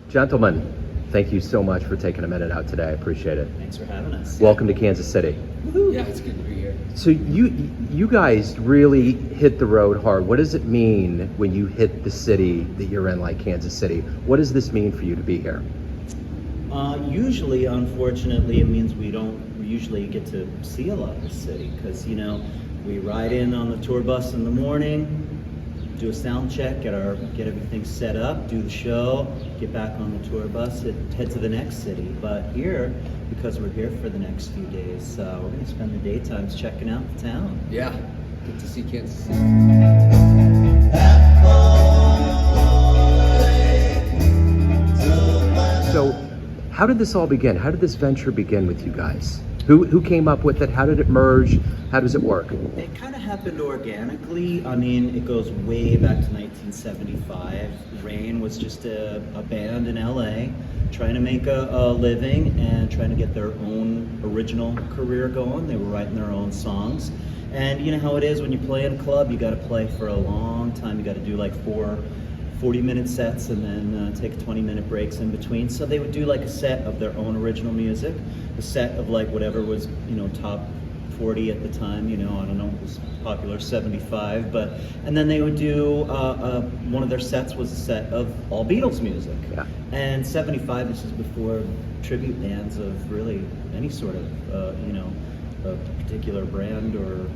Gentlemen, thank you so much for taking a minute out today. I appreciate it. Thanks for having us. Welcome to Kansas City. Woo-hoo. Yeah, it's good to be here. So you guys really hit the road hard. What does it mean when you hit the city that you're in, like Kansas City? What does this mean for you to be here? Usually, unfortunately, it means we don't usually get to see a lot of the city because, we ride in on the tour bus in the morning, do a sound check, get everything set up, do the show, get back on the tour bus, and head to the next city. But here, because we're here for the next few days, we're going to spend the daytimes checking out the town. Yeah, good to see Kansas City. So how did this all begin? How did this venture begin with you guys? Who came up with it? How did it merge? How does it work? It kind of happened organically. I mean, it goes way back to 1975. Rain was just a band in LA trying to make a living and trying to get their own original career going. They were writing their own songs. And you know how it is when you play in a club, you got to play for a long time. You got to do like 40-minute sets and then take 20-minute breaks in between. So they would do like a set of their own original music, a set of like whatever was, top 40 at the time, I don't know, it was popular 75, and then they would do, one of their sets was a set of all Beatles music. Yeah. And 75, this is before tribute bands of really any sort of, a particular brand or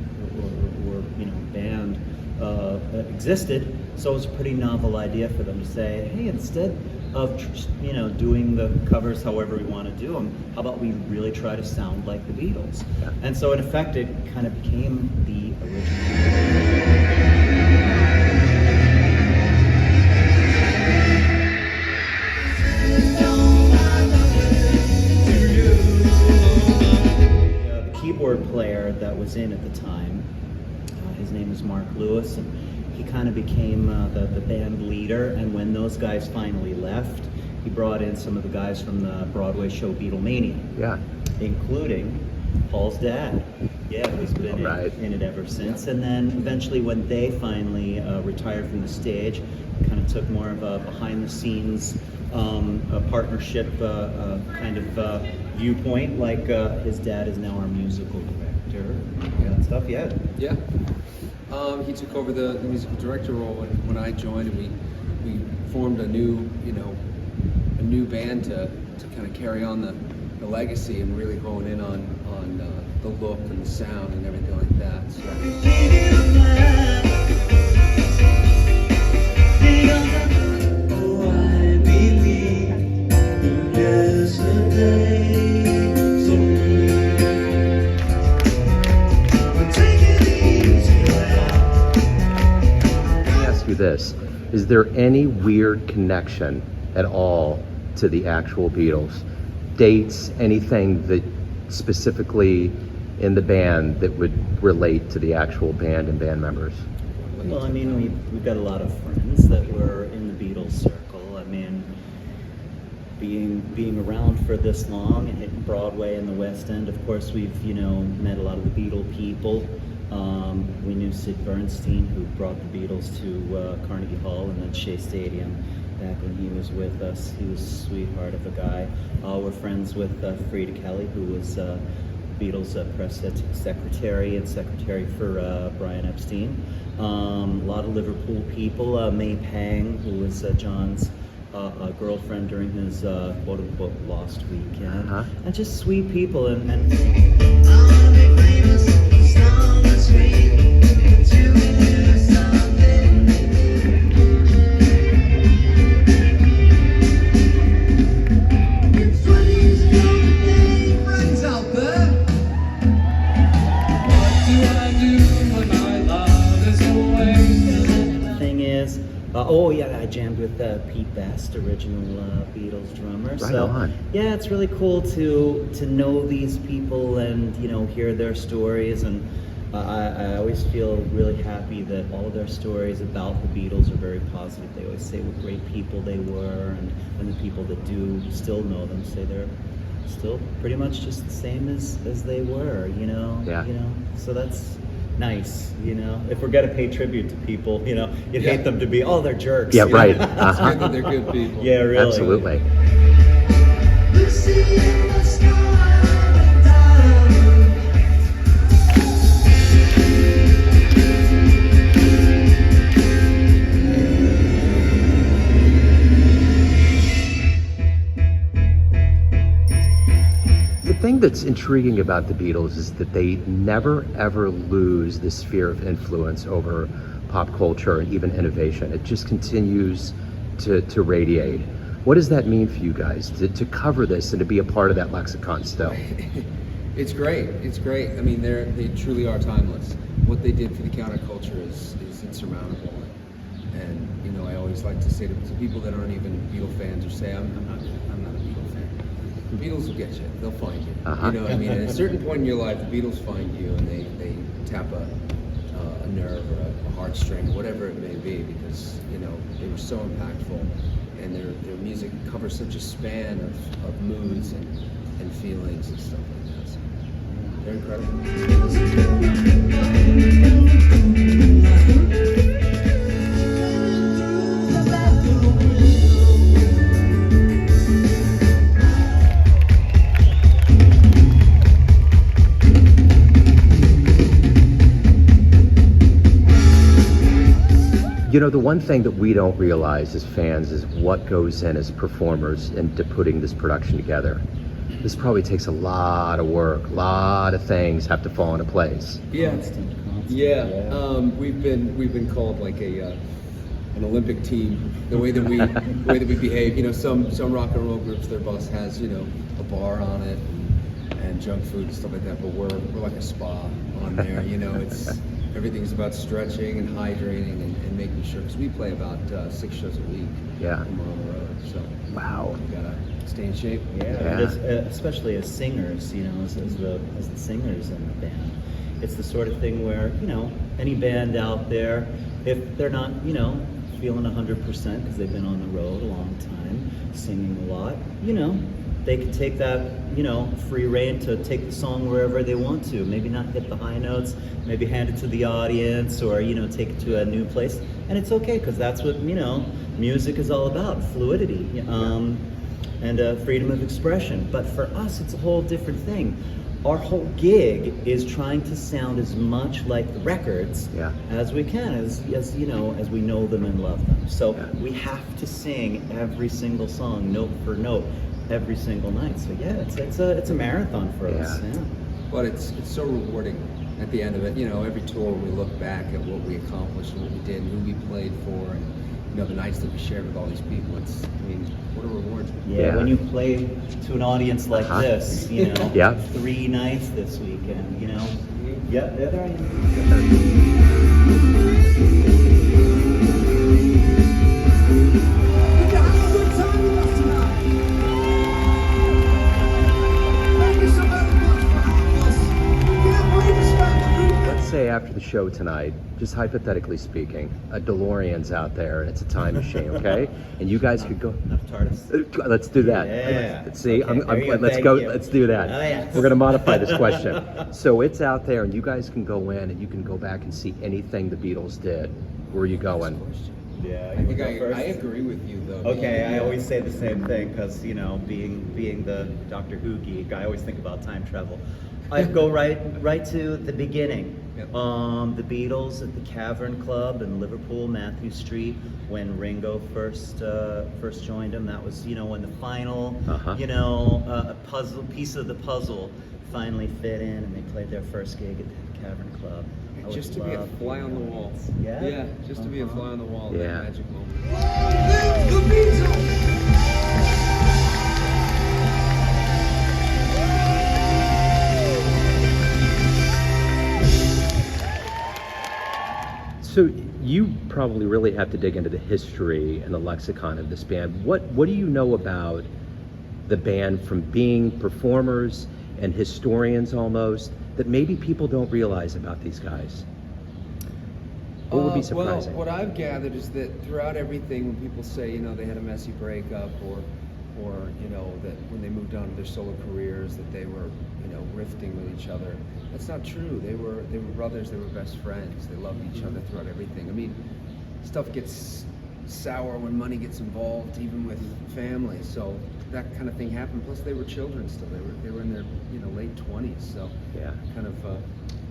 band existed. So it was a pretty novel idea for them to say, hey, instead of doing the covers however we want to do them, how about we really try to sound like the Beatles? Yeah. And so in effect, it kind of became the original. The keyboard player that was in at the time, his name is Mark Lewis, and he kind of became the band leader. And when those guys finally left, he brought in some of the guys from the Broadway show Beatlemania. Yeah. Including Paul's dad. Yeah, who's been in it ever since. And then eventually when they finally retired from the stage, kind of took more of a behind-the-scenes partnership kind of viewpoint, like his dad is now our musical director and stuff. Yeah. He took over the musical director role when I joined, and we formed a new band to kind of carry on the legacy and really hone in on the look and the sound and everything like that. This. Is there any weird connection at all to the actual Beatles? Dates, anything that specifically in the band that would relate to the actual band and band members? Well, I mean, we've got a lot of friends that were in the Beatles circle. I mean, being around for this long and hitting Broadway and the West End, of course, we've, met a lot of the Beatle people. We knew Sid Bernstein, who brought the Beatles to Carnegie Hall and then Shea Stadium back when he was with us. He was a sweetheart of a guy. We're friends with Frida Kelly, who was Beatles press secretary and secretary for Brian Epstein. A lot of Liverpool people. May Pang, who was John's girlfriend during his quote-unquote lost weekend. And just sweet people. And I jammed with Pete Best, original Beatles drummer. Right so, on. Yeah, it's really cool to know these people and hear their stories. And I always feel really happy that all of their stories about the Beatles are very positive. They always say what great people they were, and the people that do still know them say they're still pretty much just the same as they were. Yeah. So that's nice, you know. If we're gonna pay tribute to people, you know, you'd Yeah. hate them to be, oh, they're jerks. Yeah, you know? right. It's good that they're good people. Yeah, really. Absolutely. The thing that's intriguing about the Beatles is that they never ever lose the sphere of influence over pop culture and even innovation. It just continues to radiate. What does that mean for you guys to cover this and to be a part of that lexicon still? It's great. It's great. I mean, they truly are timeless. What they did for the counterculture is insurmountable. And you know, I always like to say to people that aren't even Beatle fans, or say I'm not a Beatle fan. The Beatles will get you. They'll find you. Uh-huh. You know, I mean, at a certain point in your life, the Beatles find you, and they tap a nerve or a heartstring, whatever it may be, because you know they were so impactful, and their music covers such a span of moods and feelings and stuff like that. So they're incredible. You know, the one thing that we don't realize as fans is what goes in as performers into putting this production together. This probably takes a lot of work, a lot of things have to fall into place. Yeah, Constant. yeah. We've been called like an Olympic team. The way that we behave. You know, some rock and roll groups, their bus has, you know, a bar on it and junk food and stuff like that. But we're like a spa on there. You know, everything's about stretching and hydrating and making sure, because we play about 6 shows a week. Yeah. When we're on the road. So Wow. we gotta stay in shape. Yeah, especially as singers, you know, as the singers in the band, it's the sort of thing where, you know, any band out there, if they're not, you know, feeling 100% because they've been on the road a long time, singing a lot, you know, they can take that, you know, free rein to take the song wherever they want to. Maybe not hit the high notes, maybe hand it to the audience, or, you know, take it to a new place. And it's okay, because that's what, you know, music is all about, fluidity and freedom of expression. But for us, it's a whole different thing. Our whole gig is trying to sound as much like the records as we can, as you know, as we know them and love them. So we have to sing every single song, note for note, every single night. So yeah, it's a marathon for us. Yeah. But it's so rewarding at the end of it. You know, every tour we look back at what we accomplished and what we did and who we played for, and you know, the nights that we shared with all these people. I mean, what a reward. Yeah, when you play to an audience like this, you know, 3 nights this weekend, you know. Yeah, there I Say after the show tonight, just hypothetically speaking, a DeLorean's out there and it's a time machine, okay? And you guys could go. Let's do that. Yeah. See, Okay, let's thank go. you. Let's do that. Oh, yes. We're gonna modify this question. So it's out there, and you guys can go in and you can go back and see anything the Beatles did. Where are you going? Yeah, I think I agree with you though. Okay, I always say the same thing because, you know, being the Doctor Who geek, I always think about time travel. I'd go right to the beginning. Yep. The Beatles at the Cavern Club in Liverpool, Matthew Street, when Ringo first joined him. That was, you know, when the final, you know, piece of the puzzle finally fit in, and they played their first gig at the Cavern Club. Just to be a fly on the wall. Yeah? Yeah, just to be a fly on the wall. Yeah. That magic moment. So you probably really have to dig into the history and the lexicon of this band. What do you know about the band from being performers and historians almost that maybe people don't realize about these guys? What would be surprising? Well, what I've gathered is that throughout everything, when people say, you know, they had a messy breakup or or you know, that when they moved on to their solo careers that they were, you know, rifting with each other. That's not true. They were brothers. They were best friends. They loved each other throughout everything. I mean, stuff gets sour when money gets involved, even with family. So that kind of thing happened. Plus, they were children still. They were in their, you know, late 20s. So Yeah. kind of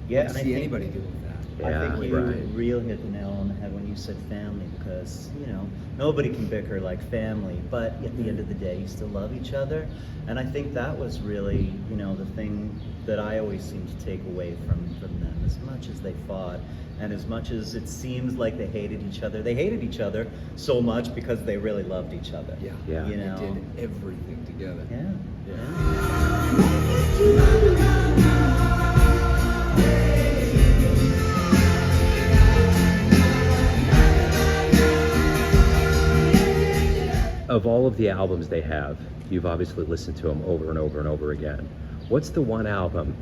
Yeah, don't and I see think- anybody doing that. I Yeah, think you right. really hit the nail on the head when you said family, because you know nobody can bicker like family, but at the end of the day, you still love each other, and I think that was really, you know, the thing that I always seem to take away from them. As much as they fought, and as much as it seems like they hated each other so much because they really loved each other. Yeah. Yeah. You They know. did everything together. Yeah. Of all of the albums they have, you've obviously listened to them over and over and over again. What's the one album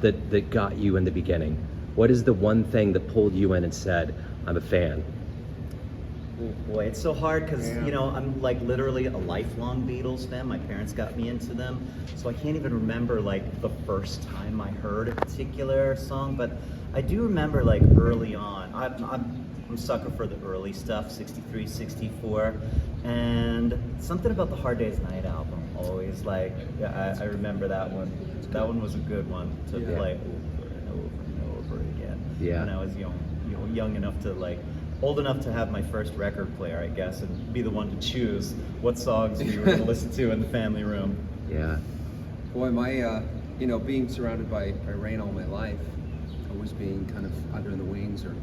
that got you in the beginning? What is the one thing that pulled you in and said, I'm a fan? Oh, boy, it's so hard because, Yeah. you know, I'm like literally a lifelong Beatles fan. My parents got me into them, so I can't even remember like the first time I heard a particular song, but I do remember like early on. I'm a sucker for the early stuff, 63, 64, and something about the Hard Day's Night album always like, yeah, I remember that one. That one was a good one to Yeah. play over and over and over again. Yeah. When I was young enough to like, old enough to have my first record player, I guess, and be the one to choose what songs we were going to listen to in the family room. Yeah. Boy, my, you know, being surrounded by Rain all my life, always being kind of under the wings or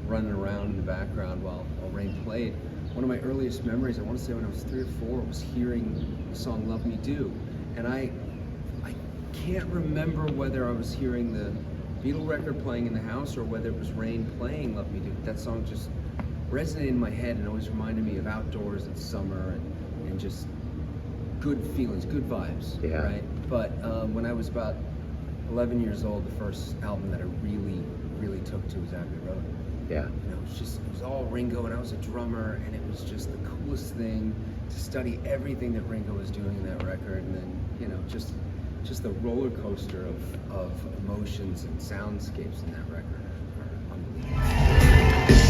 running around in the background while Rain played. One of my earliest memories, I want to say when I was 3 or 4, was hearing the song Love Me Do. And I can't remember whether I was hearing the Beatle record playing in the house or whether it was Rain playing Love Me Do. That song just resonated in my head and always reminded me of outdoors in summer and just good feelings, good vibes, Yeah. right? But when I was about 11 years old, the first album that I really took to was Abbey Road. Yeah. You know, it was all Ringo, and I was a drummer, and it was just the coolest thing to study everything that Ringo was doing in that record, and then, you know, just the roller coaster of emotions and soundscapes in that record are unbelievable.